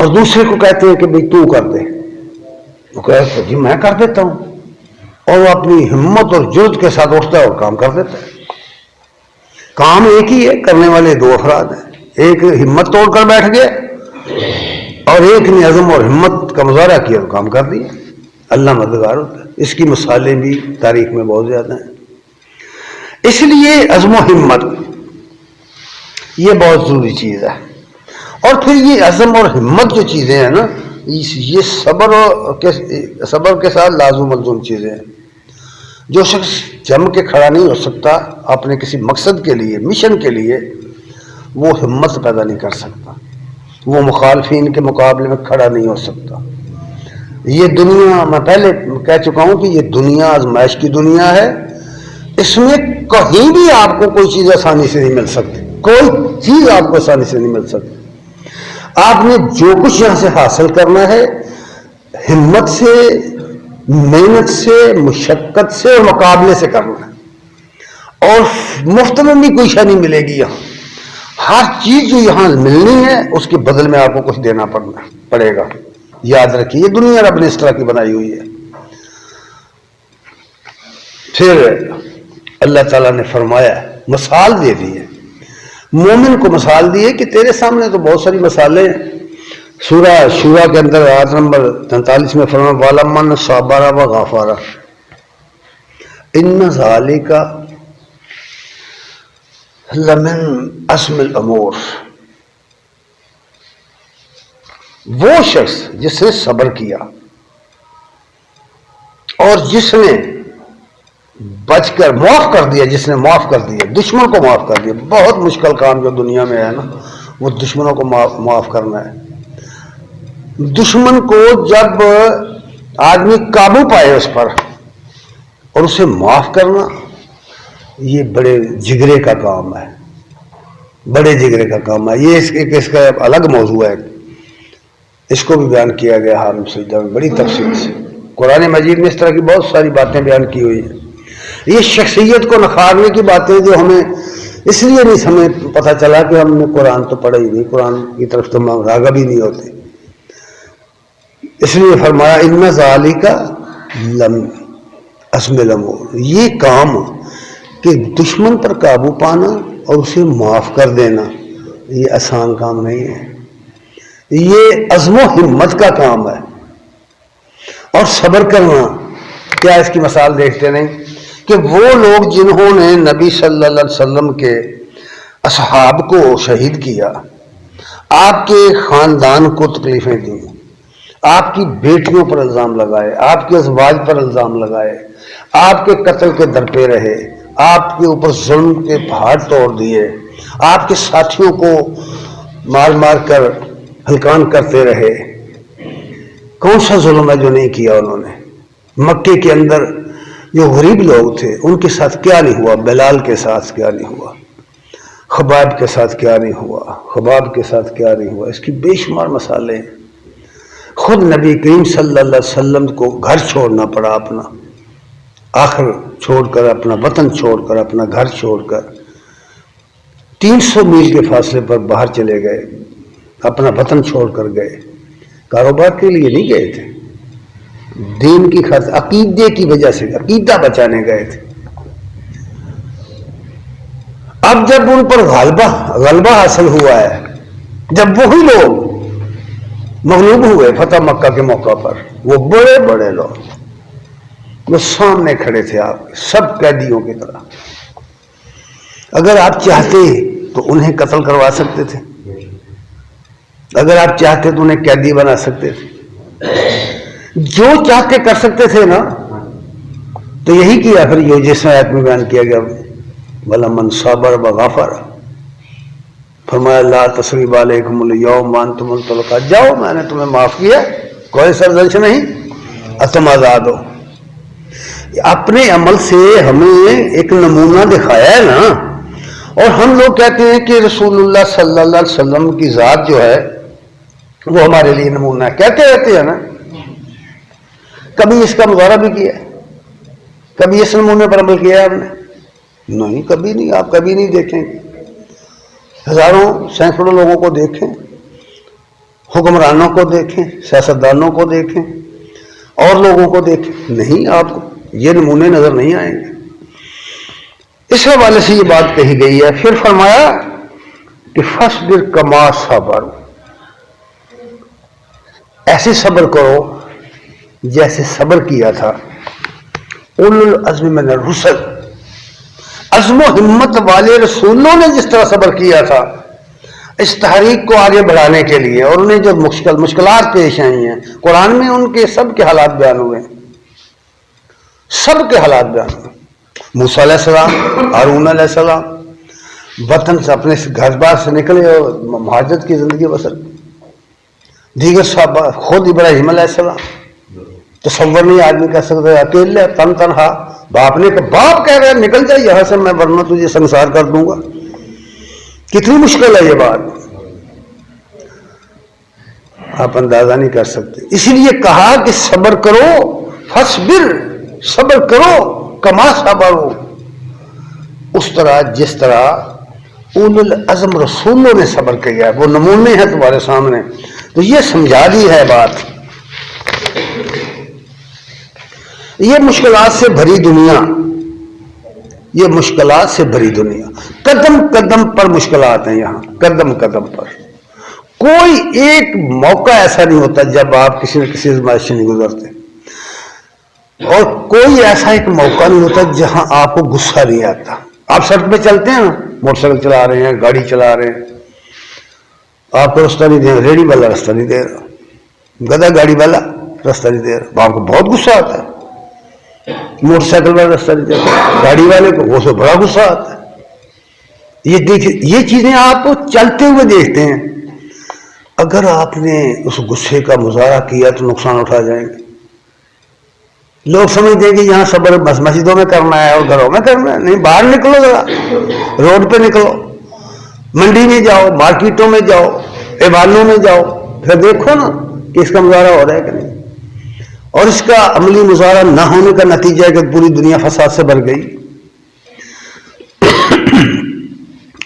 اور دوسرے کو کہتے ہیں کہ بھئی تو کر دے، وہ کہتے ہیں جی میں کر دیتا ہوں، اور وہ اپنی ہمت اور جرت کے ساتھ اٹھتا ہے اور کام کر دیتا ہے۔ کام ایک ہی ہے، کرنے والے دو افراد ہیں، ایک ہمت توڑ کر بیٹھ گیا اور ایک نے عزم اور ہمت کا مظاہرہ کیا تو کام کر دیا۔ اللہ مددگار ہوتا ہے۔ اس کی مثالیں بھی تاریخ میں بہت زیادہ ہیں۔ اس لیے عزم و ہمت یہ بہت ضروری چیز ہے۔ اور پھر یہ عزم اور ہمت جو چیزیں ہیں نا، یہ صبر کے ساتھ لازم ملزوم چیزیں ہیں۔ جو شخص جم کے کھڑا نہیں ہو سکتا اپنے کسی مقصد کے لیے، مشن کے لیے، وہ ہمت پیدا نہیں کر سکتا، وہ مخالفین کے مقابلے میں کھڑا نہیں ہو سکتا۔ یہ دنیا، میں پہلے کہہ چکا ہوں کہ یہ دنیا آزمائش کی دنیا ہے، اس میں کہیں بھی آپ کو کوئی چیز آسانی سے نہیں مل سکتی، کوئی چیز آپ کو آسانی سے نہیں مل سکتی۔ آپ نے جو کچھ یہاں سے حاصل کرنا ہے ہمت سے، محنت سے، مشقت سے اور مقابلے سے کرنا ہے، اور مفت میں بھی کوئی شے نہیں ملے گی۔ یہاں ہر چیز جو یہاں ملنی ہے اس کے بدل میں آپ کو کچھ دینا پڑے گا۔ یاد رکھیے یہ دنیا رب نے اس طرح کی بنائی ہوئی ہے۔ پھر اللہ تعالیٰ نے فرمایا، مثال دے دی ہے، مومن کو مثال دی ہے کہ تیرے سامنے تو بہت ساری مثالیں ہیں۔ سورہ شورا کے اندر آیت نمبر 43 میں فرمایا وَلَمَّنْ صَبَرَ وَغَفَرَ إِنَّ ذَلِكَ لَمِنْ عَزْمِ الْأُمُورِ۔ وہ شخص جس نے صبر کیا اور جس نے بچ کر معاف کر دیا، جس نے معاف کر دیا، دشمن کو معاف کر دیا۔ بہت مشکل کام جو دنیا میں ہے نا، وہ دشمنوں کو معاف کرنا ہے۔ دشمن کو جب آدمی قابو پائے اس پر اور اسے معاف کرنا، یہ بڑے جگرے کا کام ہے، بڑے جگرے کا کام ہے۔ یہ اس کا الگ موضوع ہے، اس کو بھی بیان کیا گیا حامیم سجدہ میں بڑی تفصیل سے۔ قرآن مجید میں اس طرح کی بہت ساری باتیں بیان کی ہوئی ہیں۔ یہ شخصیت کو نکھارنے کی باتیں جو ہمیں اس لیے نہیں ہمیں پتہ چلا کہ ہم نے قرآن تو پڑھا ہی نہیں، قرآن کی طرف تو ہم راغب ہی نہیں ہوتے، اس لیے فرمایا ان ذالک لم عزم الامور۔ یہ کام کہ دشمن پر قابو پانا اور اسے معاف کر دینا یہ آسان کام نہیں ہے، یہ عزم و ہمت کا کام ہے۔ اور صبر کرنا کیا اس کی مثال دیکھتے نہیں کہ وہ لوگ جنہوں نے نبی صلی اللہ علیہ وسلم کے اصحاب کو شہید کیا، آپ کے خاندان کو تکلیفیں دیں، آپ کی بیٹیوں پر الزام لگائے، آپ کے ازواج پر الزام لگائے، آپ کے قتل کے درپے رہے، آپ کے اوپر ظلم کے پہاڑ توڑ دیے، آپ کے ساتھیوں کو مار مار کر ہلکان کرتے رہے، کون سا ظلم ہے جو نہیں کیا انہوں نے؟ مکے کے اندر جو غریب لوگ تھے ان کے ساتھ کیا نہیں ہوا، بلال کے ساتھ کیا نہیں ہوا، خباب کے ساتھ کیا نہیں ہوا، خباب کے ساتھ کیا نہیں ہوا، اس کی بے شمار مثالیں ہیں۔ خود نبی کریم صلی اللہ علیہ وسلم کو گھر چھوڑنا پڑا، اپنا آخر چھوڑ کر، اپنا وطن چھوڑ کر، اپنا گھر چھوڑ کر 300 میل کے فاصلے پر باہر چلے گئے، اپنا وطن چھوڑ کر گئے۔ کاروبار کے لیے نہیں گئے تھے، دین کی خاطر، عقیدے کی وجہ سے، عقیدہ بچانے گئے تھے۔ اب جب ان پر غلبہ حاصل ہوا ہے، جب وہی لوگ مغلوب ہوئے فتح مکہ کے موقع پر، وہ بڑے بڑے لوگ وہ سامنے کھڑے تھے آپ کے، سب قیدیوں کی طرح۔ اگر آپ چاہتے تو انہیں قتل کروا سکتے تھے، اگر آپ چاہتے تو انہیں قیدی بنا سکتے تھے، جو چاہتے کر سکتے تھے نا، تو یہی کیا پھر جو جس آیت میں بیان کیا گیا وَلَمَّنْ صَبَرَ وَغَفَرَ، فرمایا لا تثریب علیکم اليوم وانتم الطلقاء، جاؤ میں نے تمہیں معاف کیا، کوئی سرزنش نہیں، اب تم آزاد ہو۔ اپنے عمل سے ہمیں ایک نمونہ دکھایا ہے نا، اور ہم لوگ کہتے ہیں کہ رسول اللہ صلی اللہ علیہ وسلم کی ذات جو ہے وہ ہمارے لیے نمونہ ہے، کہتے رہتے ہیں نا۔ کبھی اس کا مظاہرہ بھی کیا، کبھی اس نمونے پر عمل کیا ہے ہم نے؟ نہیں، کبھی نہیں، آپ کبھی نہیں دیکھیں گے۔ ہزاروں سینکڑوں لوگوں کو دیکھیں، حکمرانوں کو دیکھیں، سیاستدانوں کو دیکھیں، اور لوگوں کو دیکھیں، نہیں آپ کو یہ نمونے نظر نہیں آئیں گے۔ اس حوالے سے یہ بات کہی گئی ہے۔ پھر فرمایا کہ فاصبر کما صبر، ایسے صبر کرو جیسے صبر کیا تھا اولو العزم من الرسل، عزم و ہمت والے رسولوں نے جس طرح صبر کیا تھا اس تحریک کو آگے بڑھانے کے لیے، اور انہیں جو مشکلات پیش آئی ہیں قرآن میں ان کے سب کے حالات بیان ہوئے، سب کے حالات بیان ہوئے۔ موسیٰ علیہ السلام، ہارون علیہ السلام وطن سے اپنے گھر بار سے نکلے اور مہاجرت کی زندگی بسر، دیگر صحابہ، خود ابراہیم علیہ السلام، تصور نہیں آدمی کہہ سکتا اکیلے تنہا، باپ نے کہا، باپ کہہ رہے ہیں نکل جائے یہاں سے، میں ورنہ تجھے سنسار کر دوں گا۔ کتنی مشکل ہے یہ بات، آپ اندازہ نہیں کر سکتے۔ اسی لیے کہا کہ صبر کرو، فاصبر، صبر کرو، کما صبروا، اس طرح جس طرح اولو العزم رسولوں نے صبر کیا ہے۔ وہ نمونے ہیں تمہارے سامنے، تو یہ سمجھا دی ہے بات۔ یہ مشکلات سے بھری دنیا، یہ مشکلات سے بھری دنیا، قدم قدم پر مشکلات ہیں یہاں، قدم قدم پر۔ کوئی ایک موقع ایسا نہیں ہوتا جب آپ کسی نہ کسی آزمائش سے نہیں گزرتے، اور کوئی ایسا ایک موقع نہیں ہوتا جہاں آپ کو غصہ نہیں آتا۔ آپ سڑک پہ چلتے ہیں، موٹر سائیکل چلا رہے ہیں، گاڑی چلا رہے ہیں، آپ کو رستہ نہیں دے رہا، ریڑھی والا رستہ نہیں دے رہا، گدھا گاڑی والا رستہ نہیں دے رہا، آپ کو بہت غصہ آتا ہے۔ موٹر سائیکل والا رستہ نہیں دے رہا، گاڑی والے کو وہ سے بڑا غصہ آتا ہے۔ یہ چیزیں آپ چلتے ہوئے دیکھتے ہیں، اگر آپ نے اس غصے کا مظاہرہ کیا تو نقصان اٹھا جائیں گے۔ لوگ سمجھتے ہیں کہ یہاں صبر بس مسجدوں میں کرنا ہے اور گھروں میں کرنا ہے، نہیں، باہر نکلو ذرا، روڈ پہ نکلو، منڈی میں جاؤ، مارکیٹوں میں جاؤ، ایوانوں میں جاؤ، پھر دیکھو نا کہ اس کا مظاہرہ ہو رہا ہے کہ نہیں۔ اور اس کا عملی مظاہرہ نہ ہونے کا نتیجہ ہے کہ پوری دنیا فساد سے بھر گئی۔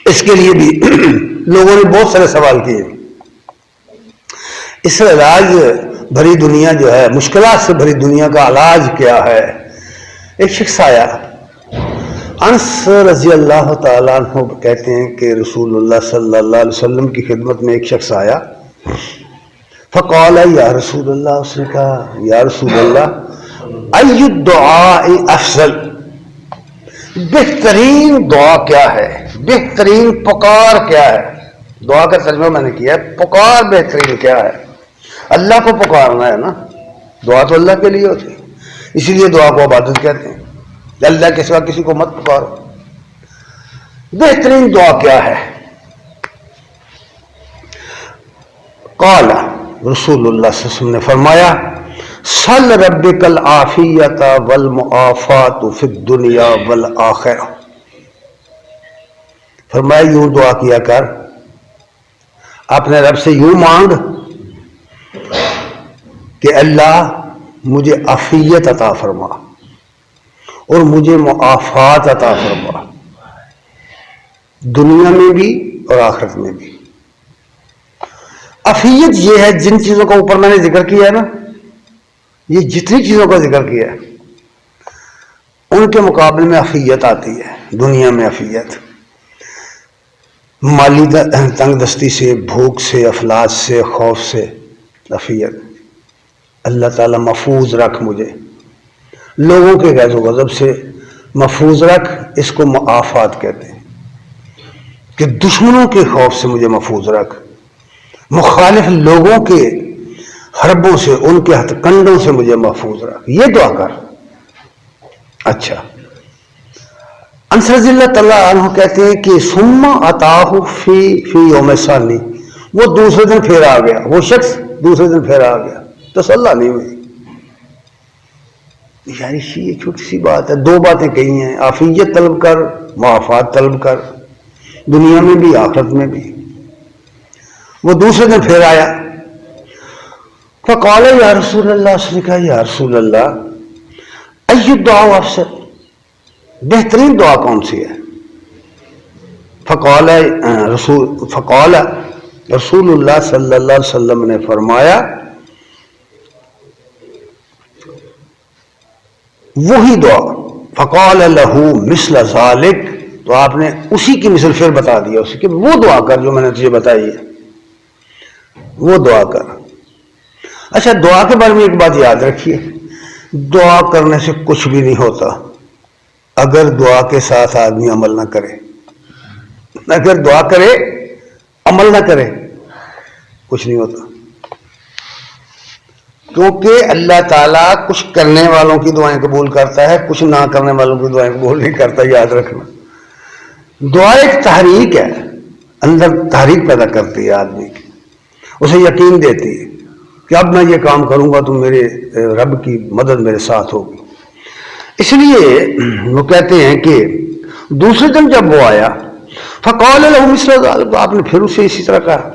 اس کے لیے بھی لوگوں نے بہت سارے سوال کیے۔ اس علاج بھری دنیا جو ہے، مشکلات سے بھری دنیا کا علاج کیا ہے؟ ایک شخص آیا، انس رضی اللہ تعالیٰ عنہ کہتے ہیں کہ رسول اللہ صلی اللہ علیہ وسلم کی خدمت میں ایک شخص آیا، فقال یا رسول اللہ، اس نے کہا یا رسول اللہ، ای الدعاء افضل، بہترین دعا کیا ہے، بہترین پکار کیا ہے؟ دعا کا ترجمہ میں نے کیا ہے، پکار بہترین کیا ہے؟ اللہ کو پکارنا ہے نا، دعا تو اللہ کے لیے ہوتی ہے، اسی لیے دعا کو عبادت کہتے ہیں۔ اللہ کے سوا کسی کو مت پکارو۔ بہترین دعا کیا ہے؟ قال، رسول اللہ صلی اللہ علیہ وسلم نے فرمایا، سل ربک العافیۃ والمعافات فی الدنیا والآخرہ، فرمایا یوں دعا کیا کر، اپنے رب سے یوں مانگ کہ اللہ مجھے عافیت عطا فرما اور مجھے معافات عطا فرما، دنیا میں بھی اور آخرت میں بھی۔ عافیت یہ ہے جن چیزوں کا اوپر میں نے ذکر کیا ہے نا، یہ جتنی چیزوں کا ذکر کیا ہے ان کے مقابلے میں عافیت آتی ہے۔ دنیا میں عافیت، مالی تنگ دستی سے، بھوک سے، افلاس سے، خوف سے عافیت۔ اللہ تعالیٰ محفوظ رکھ مجھے لوگوں کے غیظ و غضب سے، محفوظ رکھ، اس کو معافات کہتے ہیں کہ دشمنوں کے خوف سے مجھے محفوظ رکھ، مخالف لوگوں کے حربوں سے، ان کے ہتھ کنڈوں سے مجھے محفوظ رکھ، یہ دعا کر۔ اچھا، انس رضی اللہ تعالیٰ عنہ کہتے ہیں کہ ثم اتاہ فی یوم ثانی، وہ دوسرے دن پھر آ گیا، وہ شخص دوسرے دن پھر آ گیا، تسلی نہیں ہوئی۔ یعنی یہ چھوٹی سی بات ہے، دو باتیں کہی ہیں، عافیت طلب کر، معافات طلب کر، دنیا میں بھی آخرت میں بھی۔ وہ دوسرے دن پھر آیا، فقال یا رسول اللہ، اس نے کہا یا رسول اللہ، ای الدعاء افضل، بہترین دعا کون سی ہے؟ فقال رسول اللہ صلی اللہ علیہ وسلم نے فرمایا وہی دعا فقال له مثل ذلك، تو آپ نے اسی کی مثل پھر بتا دیا اسے کہ وہ دعا کر جو میں نے تجھے بتائی ہے، وہ دعا کر۔ اچھا، دعا کے بارے میں ایک بات یاد رکھیے، دعا کرنے سے کچھ بھی نہیں ہوتا اگر دعا کے ساتھ آدمی عمل نہ کرے۔ اگر دعا کرے عمل نہ کرے کچھ نہیں ہوتا، کیونکہ اللہ تعالیٰ کچھ کرنے والوں کی دعائیں قبول کرتا ہے، کچھ نہ کرنے والوں کی دعائیں قبول نہیں کرتا، یاد رکھنا۔ دعا ایک تحریک ہے، اندر تحریک پیدا کرتی ہے آدمی کی، اسے یقین دیتی ہے کہ اب میں یہ کام کروں گا تو میرے رب کی مدد میرے ساتھ ہوگی۔ اس لیے وہ کہتے ہیں کہ دوسرے دن جب وہ آیا فقال له مثل ذلك، آپ نے پھر اسے اسی طرح کہا۔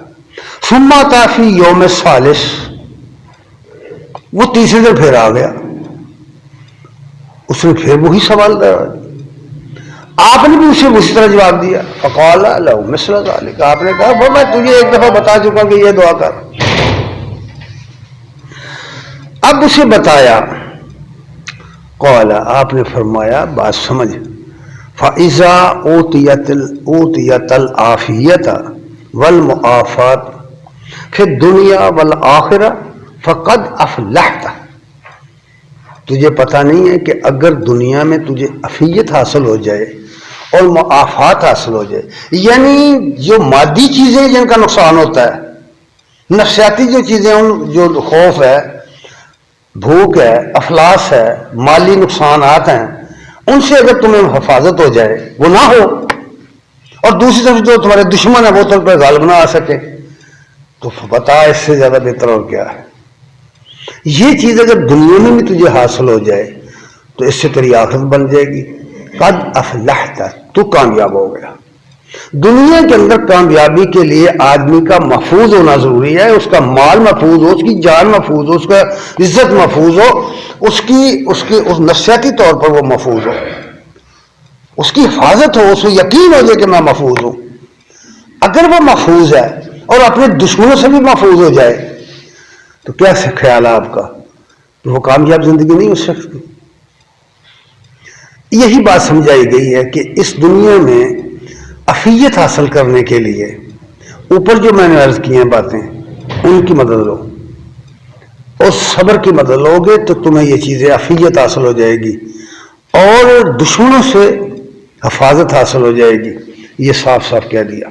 ثم اتى في يوم الثالث، وہ تیسرے دن پھر آ گیا، اس نے پھر وہی سوال کرا، آپ نے بھی اسے اسی طرح جواب دیا۔ فقال له مثل ذلك، آپ نے کہا وہ میں تجھے ایک دفعہ بتا چکا کہ یہ دعا کر، اب اسے بتایا۔ قال، آپ نے فرمایا بات سمجھ، فَإِذَا أُوتِيَتِ الْعَافِيَةَ وَالْمُعَافَاةَ فِي الدُّنْيَا وَالْآخِرَةِ فَقَدْ أَفْلَحْتَ، تجھے پتہ نہیں ہے کہ اگر دنیا میں تجھے عافیت حاصل ہو جائے اور معافات حاصل ہو جائے، یعنی جو مادی چیزیں جن کا نقصان ہوتا ہے، نفسیاتی جو چیزیں جو خوف ہے، بھوک ہے، افلاس ہے، مالی نقصانات ہیں، ان سے اگر تمہیں حفاظت ہو جائے، وہ نہ ہو، اور دوسری طرف جو تمہارے دشمن ہے وہ تم پہ غالب نہ آ سکے، تو بتا اس سے زیادہ بہتر اور کیا ہے۔ یہ چیز اگر دنیا میں بھی تجھے حاصل ہو جائے تو اس سے تیری آخرت بن جائے گی۔ قد افلحت، تو کامیاب ہو گیا۔ دنیا کے اندر کامیابی کے لیے آدمی کا محفوظ ہونا ضروری ہے، اس کا مال محفوظ ہو، اس کی جان محفوظ ہو، اس کا عزت محفوظ ہو، اس نفسیاتی طور پر وہ محفوظ ہو، اس کی حفاظت ہو، اس کو یقین ہو جائے کہ میں محفوظ ہوں۔ اگر وہ محفوظ ہے اور اپنے دشمنوں سے بھی محفوظ ہو جائے تو کیا خیال ہے آپ کا کہ وہ کامیاب زندگی نہیں ہو سکتی؟ یہی بات سمجھائی گئی ہے کہ اس دنیا میں عافیت حاصل کرنے کے لیے اوپر جو میں نے عرض کی ہیں باتیں، ان کی مدد لو، اور صبر کی مدد لو گے تو تمہیں یہ چیزیں عافیت حاصل ہو جائے گی اور دشمنوں سے حفاظت حاصل ہو جائے گی۔ یہ صاف صاف کہہ دیا۔